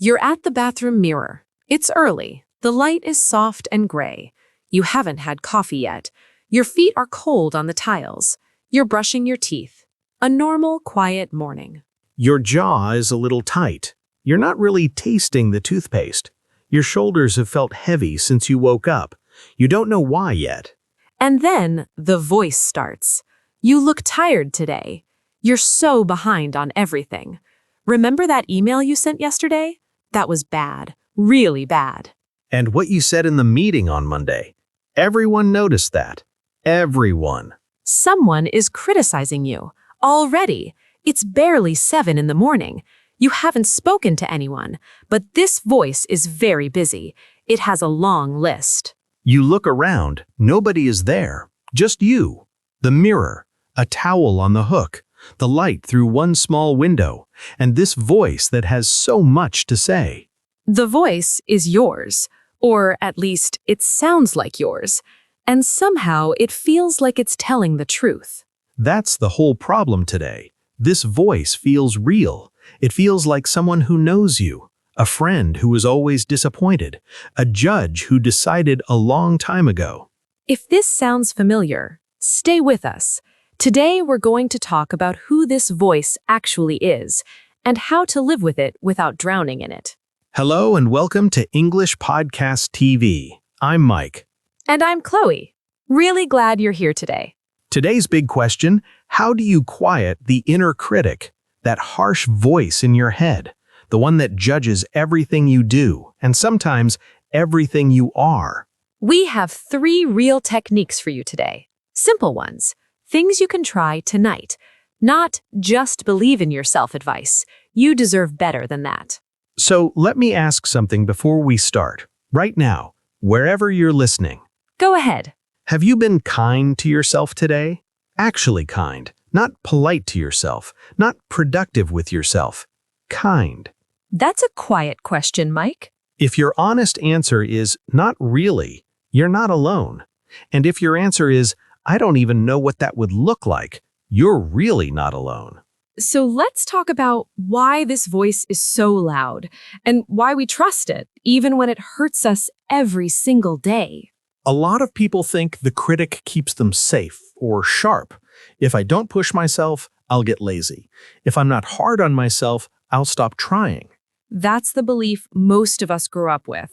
You're at the bathroom mirror. It's early. The light is soft and gray. You haven't had coffee yet. Your feet are cold on the tiles. You're brushing your teeth. A normal, quiet morning. Your jaw is a little tight. You're not really tasting the toothpaste. Your shoulders have felt heavy since you woke up. You don't know why yet. And then the voice starts. You look tired today. You're so behind on everything. Remember that email you sent yesterday? That was bad. Really bad. And what you said in the meeting on Monday. Everyone noticed that. Everyone. Someone is criticizing you. Already. It's barely 7 in the morning. You haven't spoken to anyone, but this voice is very busy. It has a long list. You look around. Nobody is there. Just you. The mirror. A towel on the hook. The light through one small window. And this voice that has so much to say. The voice is yours. Or at least it sounds like yours. And somehow it feels like it's telling the truth. That's the whole problem today. This voice feels real. It feels like someone who knows you, a friend who was always disappointed, a judge who decided a long time ago. If this sounds familiar, stay with us. Today we're going to talk about who this voice actually is and how to live with it without drowning in it. Hello and welcome to English Podcast TV. I'm Mike. And I'm Chloe. Really glad you're here today. Today's big question, how do you quiet the inner critic, that harsh voice in your head, the one that judges everything you do and sometimes everything you are? We have 3 real techniques for you today. Simple ones. Things you can try tonight. Not just believe in yourself advice. You deserve better than that. So let me ask something before we start. Right now, wherever you're listening. Go ahead. Have you been kind to yourself today? Actually kind, not polite to yourself, not productive with yourself. Kind. That's a quiet question, Mike. If your honest answer is not really, you're not alone. And if your answer is, I don't even know what that would look like, you're really not alone. So let's talk about why this voice is so loud and why we trust it, even when it hurts us every single day. A lot of people think the critic keeps them safe or sharp. If I don't push myself, I'll get lazy. If I'm not hard on myself, I'll stop trying. That's the belief most of us grew up with.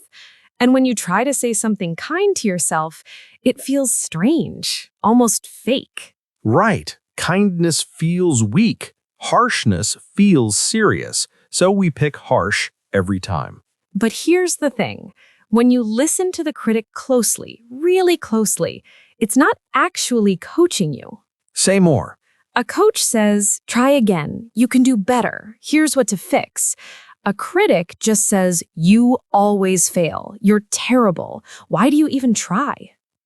And when you try to say something kind to yourself, it feels strange, almost fake. Right. Kindness feels weak. Harshness feels serious. So we pick harsh every time. But here's the thing. When you listen to the critic closely, really closely, it's not actually coaching you. Say more. A coach says, try again. You can do better. Here's what to fix. A critic just says, you always fail. You're terrible. Why do you even try?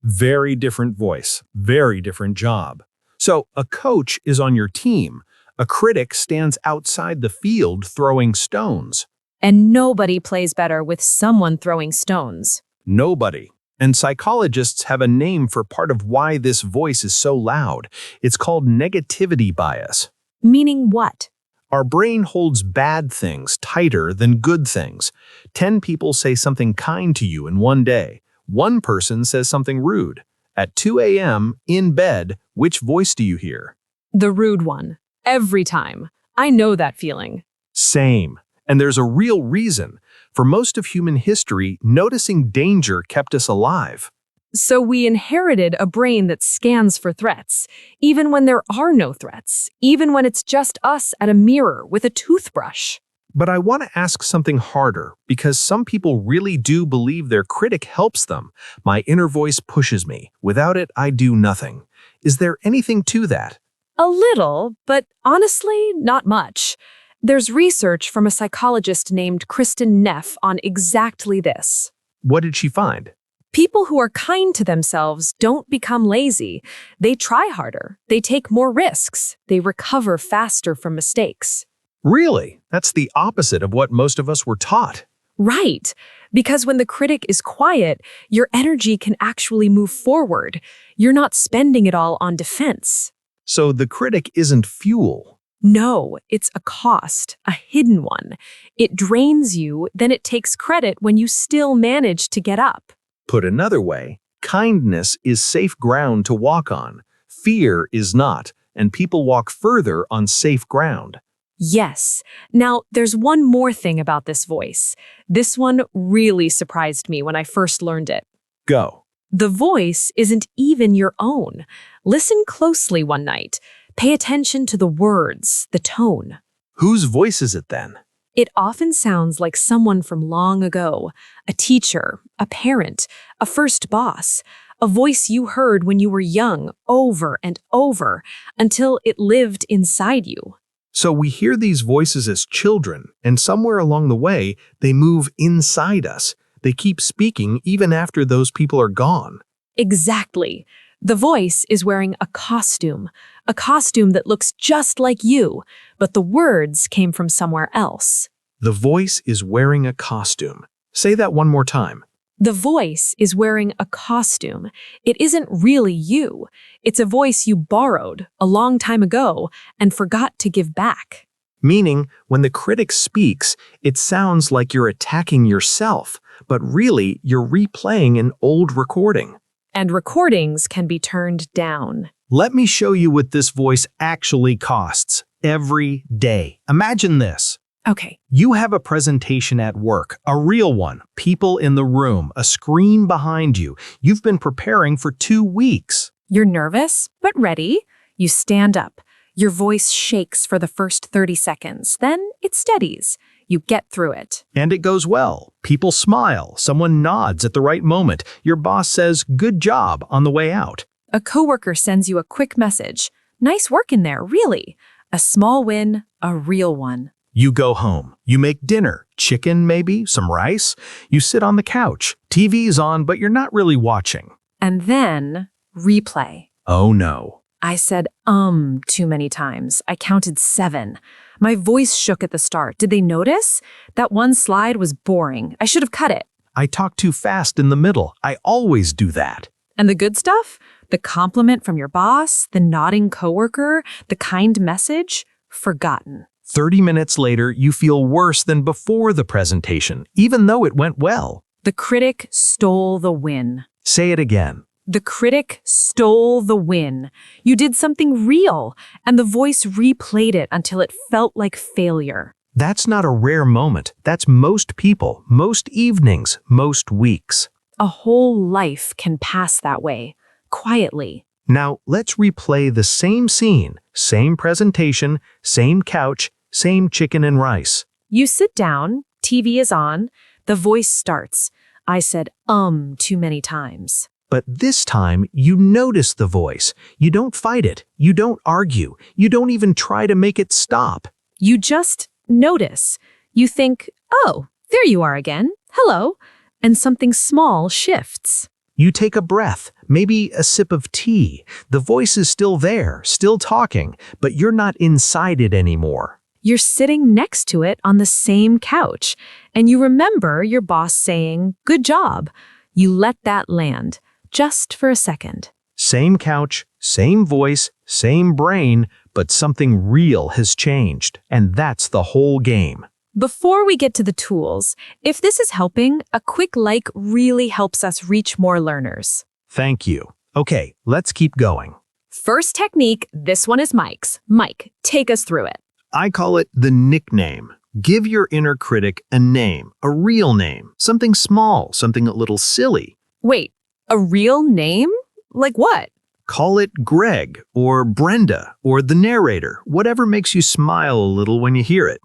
Very different voice, very different job. So a coach is on your team. A critic stands outside the field throwing stones. And nobody plays better with someone throwing stones. Nobody. And psychologists have a name for part of why this voice is so loud. It's called negativity bias. Meaning what? Our brain holds bad things tighter than good things. 10 people say something kind to you in one day. One person says something rude. At 2 a.m., in bed, which voice do you hear? The rude one. Every time. I know that feeling. Same. And there's a real reason. For most of human history, noticing danger kept us alive. So we inherited a brain that scans for threats, even when there are no threats, even when it's just us at a mirror with a toothbrush. But I want to ask something harder, because some people really do believe their critic helps them. My inner voice pushes me. Without it, I do nothing. Is there anything to that? A little, but honestly, not much. There's research from a psychologist named Kristen Neff on exactly this. What did she find? People who are kind to themselves don't become lazy. They try harder. They take more risks. They recover faster from mistakes. Really? That's the opposite of what most of us were taught. Right. Because when the critic is quiet, your energy can actually move forward. You're not spending it all on defense. So the critic isn't fuel. No, it's a cost, a hidden one. It drains you, then it takes credit when you still manage to get up. Put another way, kindness is safe ground to walk on. Fear is not, and people walk further on safe ground. Yes. Now, there's one more thing about this voice. This one really surprised me when I first learned it. Go. The voice isn't even your own. Listen closely one night. Pay attention to the words, the tone. Whose voice is it then? It often sounds like someone from long ago, a teacher, a parent, a first boss, a voice you heard when you were young over and over until it lived inside you. So we hear these voices as children, and somewhere along the way, they move inside us. They keep speaking even after those people are gone. Exactly. The voice is wearing a costume that looks just like you, but the words came from somewhere else. The voice is wearing a costume. Say that one more time. The voice is wearing a costume. It isn't really you. It's a voice you borrowed a long time ago and forgot to give back. Meaning, when the critic speaks, it sounds like you're attacking yourself, but really you're replaying an old recording. And recordings can be turned down. Let me show you what this voice actually costs every day. Imagine this. Okay. You have a presentation at work, a real one, people in the room, a screen behind you. You've been preparing for 2 weeks. You're nervous, but ready. You stand up. Your voice shakes for the first 30 seconds. Then it steadies. You get through it. And it goes well. People smile. Someone nods at the right moment. Your boss says, "Good job," on the way out. A coworker sends you a quick message. Nice work in there, really. A small win, a real one. You go home. You make dinner. Chicken, maybe, some rice. You sit on the couch. TV's on, but you're not really watching. And then, replay. Oh no. I said, too many times. I counted 7. My voice shook at the start. Did they notice? That one slide was boring. I should have cut it. I talk too fast in the middle. I always do that. And the good stuff? The compliment from your boss, the nodding coworker, the kind message? Forgotten. 30 minutes later, you feel worse than before the presentation, even though it went well. The critic stole the win. Say it again. The critic stole the win. You did something real, and the voice replayed it until it felt like failure. That's not a rare moment. That's most people, most evenings, most weeks. A whole life can pass that way, quietly. Now, let's replay the same scene, same presentation, same couch, same chicken and rice. You sit down, TV is on, the voice starts. I said, too many times. But this time, you notice the voice. You don't fight it. You don't argue. You don't even try to make it stop. You just notice. You think, oh, there you are again. Hello. And something small shifts. You take a breath, maybe a sip of tea. The voice is still there, still talking, but you're not inside it anymore. You're sitting next to it on the same couch, and you remember your boss saying, good job. You let that land, just for a second. Same couch, same voice, same brain, but something real has changed, and that's the whole game. Before we get to the tools, if this is helping, a quick like really helps us reach more learners. Thank you. Okay, let's keep going. First technique, this one is Mike's. Mike, take us through it. I call it the nickname. Give your inner critic a name, a real name, something small, something a little silly. Wait, a real name? Like what? Call it Greg or Brenda or the narrator, whatever makes you smile a little when you hear it.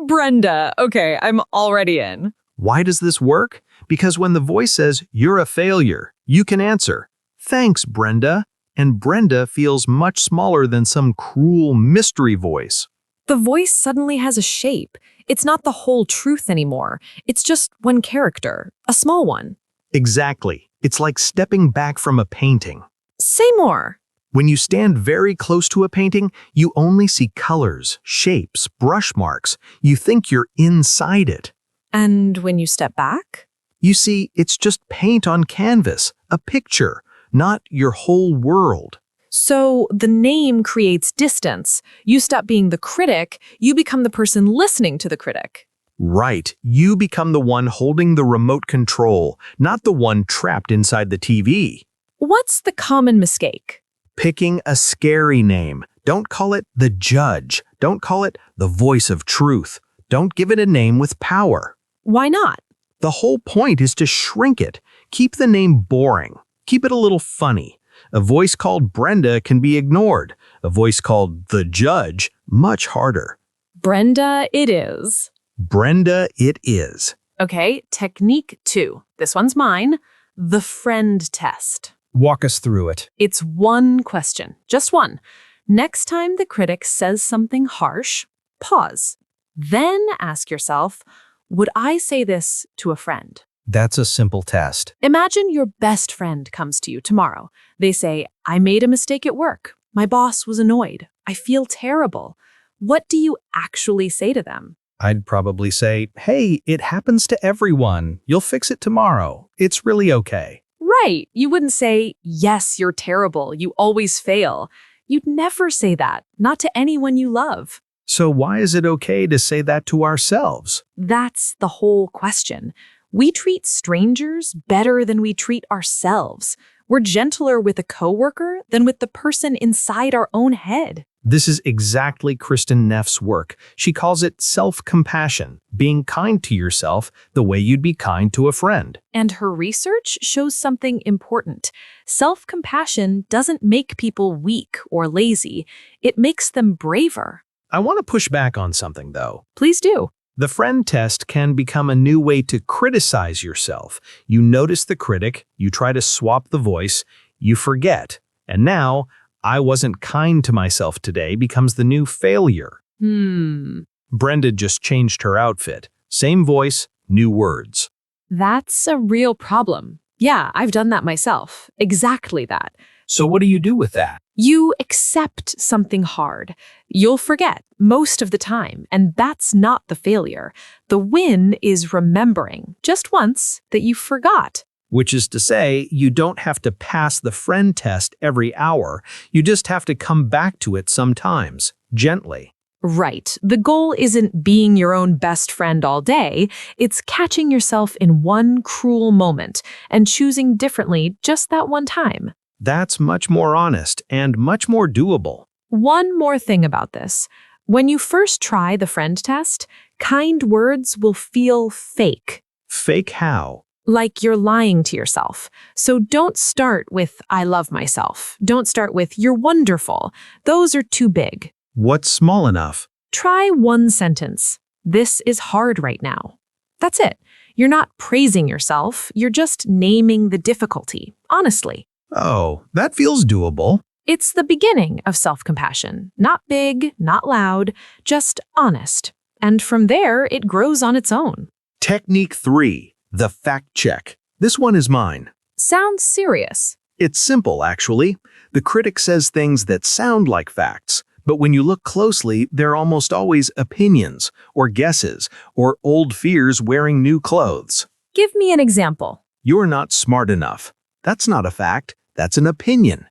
Brenda. Okay, I'm already in. Why does this work? Because when the voice says, "You're a failure," you can answer, "Thanks, Brenda." And Brenda feels much smaller than some cruel mystery voice. The voice suddenly has a shape. It's not the whole truth anymore. It's just one character, a small one. Exactly. It's like stepping back from a painting. Say more. When you stand very close to a painting, you only see colors, shapes, brush marks. You think you're inside it. And when you step back? You see, it's just paint on canvas, a picture, not your whole world. So the name creates distance. You stop being the critic, you become the person listening to the critic. Right, you become the one holding the remote control, not the one trapped inside the TV. What's the common mistake? Picking a scary name. Don't call it the judge. Don't call it the voice of truth. Don't give it a name with power. Why not? The whole point is to shrink it. Keep the name boring. Keep it a little funny. A voice called Brenda can be ignored. A voice called the judge, much harder. Brenda, it is. Brenda, it is. Okay, technique 2. This one's mine. The friend test. Walk us through it. It's one question, just one. Next time the critic says something harsh, pause. Then ask yourself, would I say this to a friend? That's a simple test. Imagine your best friend comes to you tomorrow. They say, I made a mistake at work. My boss was annoyed. I feel terrible. What do you actually say to them? I'd probably say, hey, it happens to everyone. You'll fix it tomorrow. It's really okay. Right. You wouldn't say, yes, you're terrible. You always fail. You'd never say that, not to anyone you love. So why is it okay to say that to ourselves? That's the whole question. We treat strangers better than we treat ourselves. We're gentler with a coworker than with the person inside our own head. This is exactly Kristen Neff's work. She calls it self-compassion, being kind to yourself the way you'd be kind to a friend. And her research shows something important. Self-compassion doesn't make people weak or lazy. It makes them braver. I want to push back on something, though. Please do. The friend test can become a new way to criticize yourself. You notice the critic, you try to swap the voice, you forget. And now, I wasn't kind to myself today becomes the new failure. Brenda just changed her outfit. Same voice, new words. That's a real problem. Yeah, I've done that myself. Exactly that. So what do you do with that? You accept something hard. You'll forget most of the time, and that's not the failure. The win is remembering, just once, that you forgot. Which is to say, you don't have to pass the friend test every hour. You just have to come back to it sometimes, gently. Right. The goal isn't being your own best friend all day. It's catching yourself in one cruel moment and choosing differently just that one time. That's much more honest and much more doable. One more thing about this. When you first try the friend test, kind words will feel fake. Fake how? Like you're lying to yourself. So don't start with, I love myself. Don't start with, you're wonderful. Those are too big. What's small enough? Try one sentence. This is hard right now. That's it. You're not praising yourself. You're just naming the difficulty, honestly. Oh, that feels doable. It's the beginning of self-compassion. Not big, not loud, just honest. And from there, it grows on its own. Technique 3, the fact check. This one is mine. Sounds serious. It's simple, actually. The critic says things that sound like facts, but when you look closely, they're almost always opinions, or guesses, or old fears wearing new clothes. Give me an example. You're not smart enough. That's not a fact. That's an opinion.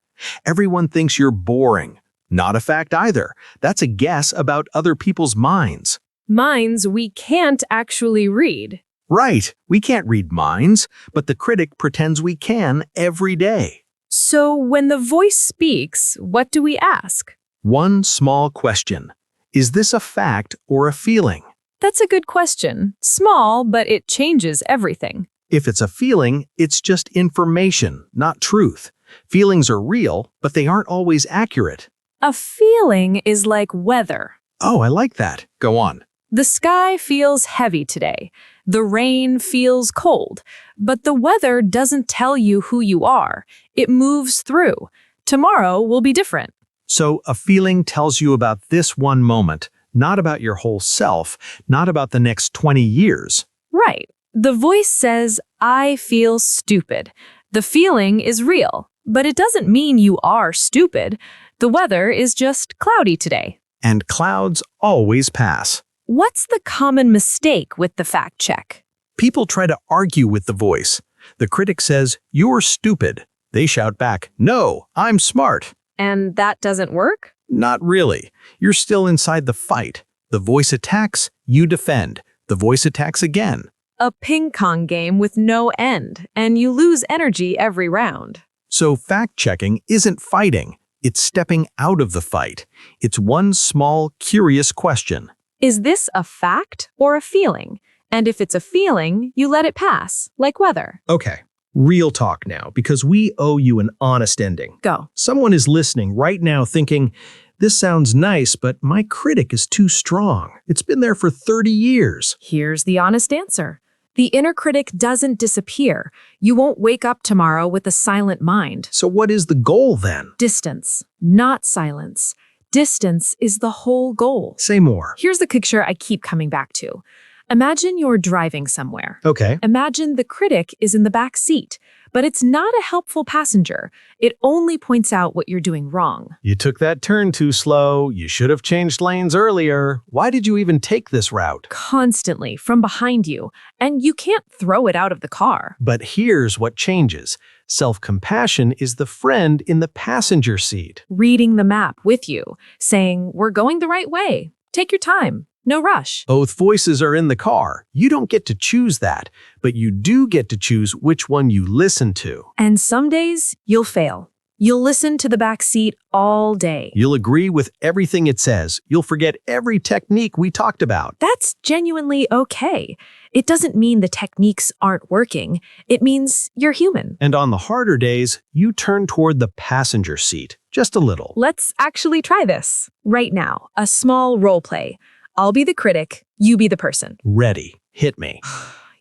Everyone thinks you're boring. Not a fact either. That's a guess about other people's minds. Minds we can't actually read. Right. We can't read minds, but the critic pretends we can every day. So when the voice speaks, what do we ask? One small question. Is this a fact or a feeling? That's a good question. Small, but it changes everything. If it's a feeling, it's just information, not truth. Feelings are real, but they aren't always accurate. A feeling is like weather. Oh, I like that. Go on. The sky feels heavy today. The rain feels cold. But the weather doesn't tell you who you are. It moves through. Tomorrow will be different. So a feeling tells you about this one moment, not about your whole self, not about the next 20 years. Right. The voice says, I feel stupid. The feeling is real, but it doesn't mean you are stupid. The weather is just cloudy today. And clouds always pass. What's the common mistake with the fact check? People try to argue with the voice. The critic says, you're stupid. They shout back, no, I'm smart. And that doesn't work? Not really. You're still inside the fight. The voice attacks, you defend. The voice attacks again. A ping pong game with no end, and you lose energy every round. So fact-checking isn't fighting. It's stepping out of the fight. It's one small, curious question. Is this a fact or a feeling? And if it's a feeling, you let it pass, like weather. Okay, real talk now, because we owe you an honest ending. Go. Someone is listening right now thinking, this sounds nice, but my critic is too strong. It's been there for 30 years. Here's the honest answer. The inner critic doesn't disappear. You won't wake up tomorrow with a silent mind. So what is the goal then? Distance, not silence. Distance is the whole goal. Say more. Here's the picture I keep coming back to. Imagine you're driving somewhere. Okay. Imagine the critic is in the back seat, but it's not a helpful passenger. It only points out what you're doing wrong. You took that turn too slow. You should have changed lanes earlier. Why did you even take this route? Constantly from behind you, and you can't throw it out of the car. But here's what changes. Self-compassion is the friend in the passenger seat. Reading the map with you, saying, we're going the right way. Take your time. No rush. Both voices are in the car. You don't get to choose that, but you do get to choose which one you listen to. And some days, you'll fail. You'll listen to the back seat all day. You'll agree with everything it says. You'll forget every technique we talked about. That's genuinely okay. It doesn't mean the techniques aren't working. It means you're human. And on the harder days, you turn toward the passenger seat, just a little. Let's actually try this. Right now, a small role play. I'll be the critic, you be the person. Ready. Hit me.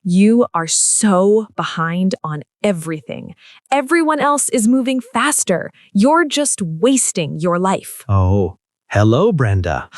You are so behind on everything. Everyone else is moving faster. You're just wasting your life. Oh, hello, Brenda.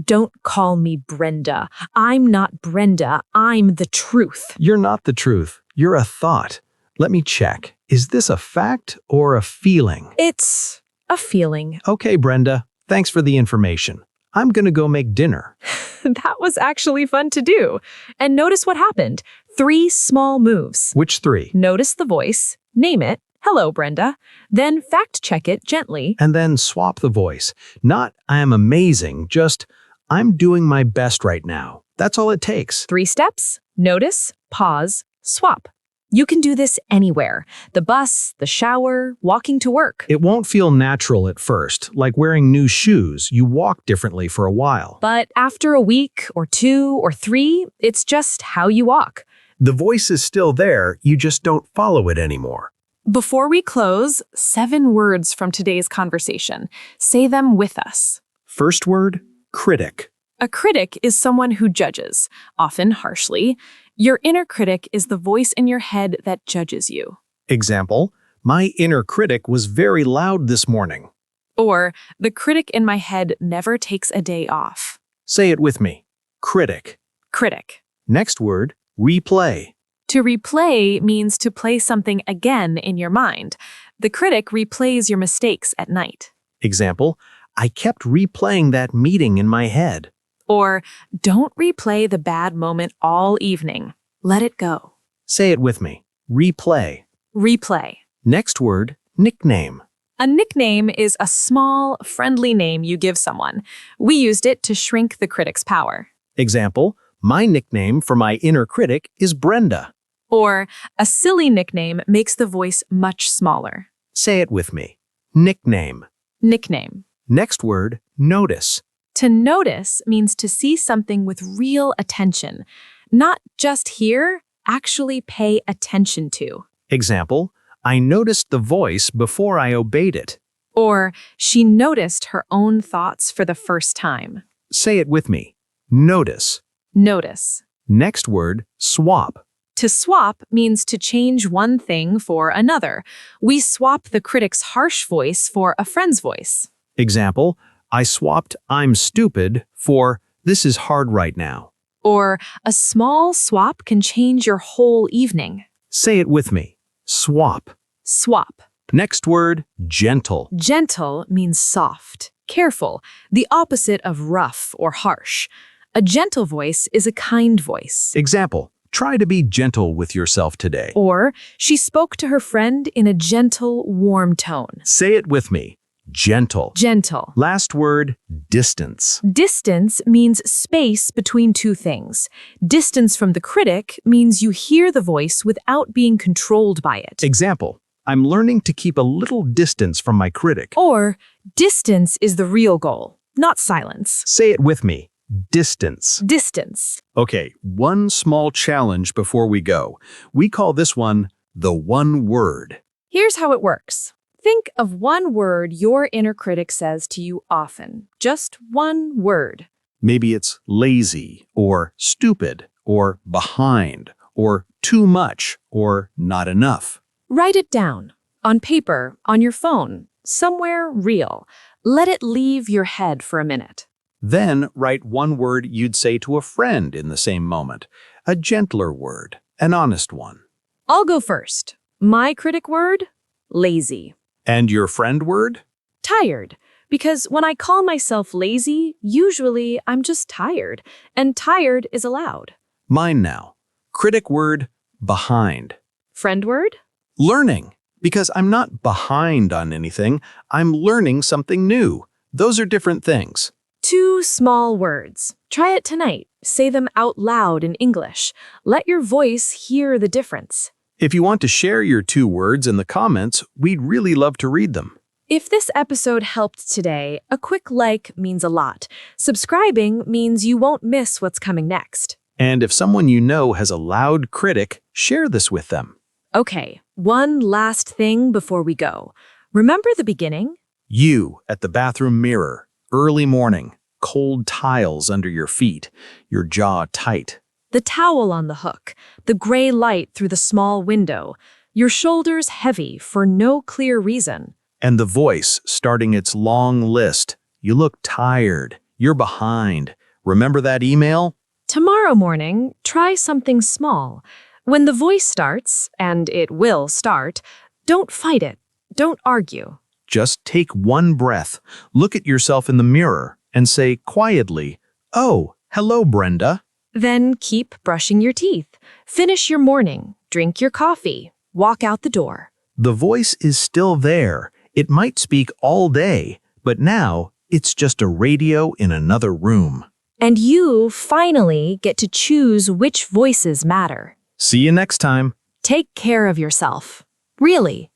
Don't call me Brenda. I'm not Brenda. I'm the truth. You're not the truth. You're a thought. Let me check. Is this a fact or a feeling? It's a feeling. Okay, Brenda. Thanks for the information. I'm gonna go make dinner. That was actually fun to do. And notice what happened. 3 small moves. Which 3? Notice the voice, name it, hello, Brenda. Then fact check it gently. And then swap the voice. Not, I am amazing, just, I'm doing my best right now. That's all it takes. 3 steps, notice, pause, swap. You can do this anywhere. The bus, the shower, walking to work. It won't feel natural at first, like wearing new shoes. You walk differently for a while. But after a week or 2 or 3, it's just how you walk. The voice is still there, you just don't follow it anymore. Before we close, 7 words from today's conversation. Say them with us. First word, critic. A critic is someone who judges, often harshly. Your inner critic is the voice in your head that judges you. Example, my inner critic was very loud this morning. Or, the critic in my head never takes a day off. Say it with me. Critic. Critic. Next word, replay. To replay means to play something again in your mind. The critic replays your mistakes at night. Example, I kept replaying that meeting in my head. Or, don't replay the bad moment all evening. Let it go. Say it with me. Replay. Replay. Next word, nickname. A nickname is a small, friendly name you give someone. We used it to shrink the critic's power. Example, my nickname for my inner critic is Brenda. Or, a silly nickname makes the voice much smaller. Say it with me. Nickname. Nickname. Next word, notice. To notice means to see something with real attention. Not just hear, actually pay attention to. Example, I noticed the voice before I obeyed it. Or, she noticed her own thoughts for the first time. Say it with me. Notice. Notice. Next word, swap. To swap means to change one thing for another. We swap the critic's harsh voice for a friend's voice. Example, I swapped I'm stupid for this is hard right now. Or, a small swap can change your whole evening. Say it with me. Swap. Swap. Next word, gentle. Gentle means soft, careful, the opposite of rough or harsh. A gentle voice is a kind voice. Example, try to be gentle with yourself today. Or, she spoke to her friend in a gentle, warm tone. Say it with me. Gentle. Gentle. Last word, distance. Distance means space between two things. Distance from the critic means you hear the voice without being controlled by it. Example, I'm learning to keep a little distance from my critic. Or, distance is the real goal, not silence. Say it with me, distance. Distance. Okay, one small challenge before we go. We call this one the one word. Here's how it works. Think of one word your inner critic says to you often. Just one word. Maybe it's lazy, or stupid, or behind, or too much, or not enough. Write it down. On paper, on your phone, somewhere real. Let it leave your head for a minute. Then write one word you'd say to a friend in the same moment. A gentler word, an honest one. I'll go first. My critic word? Lazy. And your friend word? Tired. Because when I call myself lazy, usually I'm just tired. And tired is allowed. Mine now. Critic word, behind. Friend word? Learning. Because I'm not behind on anything, I'm learning something new. Those are different things. 2 small words. Try it tonight. Say them out loud in English. Let your voice hear the difference. If you want to share your 2 words in the comments, we'd really love to read them. If this episode helped today, a quick like means a lot. Subscribing means you won't miss what's coming next. And if someone you know has a loud critic, share this with them. Okay, one last thing before we go. Remember the beginning? You at the bathroom mirror, early morning, cold tiles under your feet, your jaw tight. The towel on the hook, the gray light through the small window, your shoulders heavy for no clear reason. And the voice starting its long list. You look tired. You're behind. Remember that email? Tomorrow morning, try something small. When the voice starts, and it will start, don't fight it. Don't argue. Just take one breath, look at yourself in the mirror, and say quietly, "Oh, hello, Brenda." Then keep brushing your teeth. Finish your morning. Drink your coffee. Walk out the door. The voice is still there. It might speak all day, but now it's just a radio in another room. And you finally get to choose which voices matter. See you next time. Take care of yourself. Really.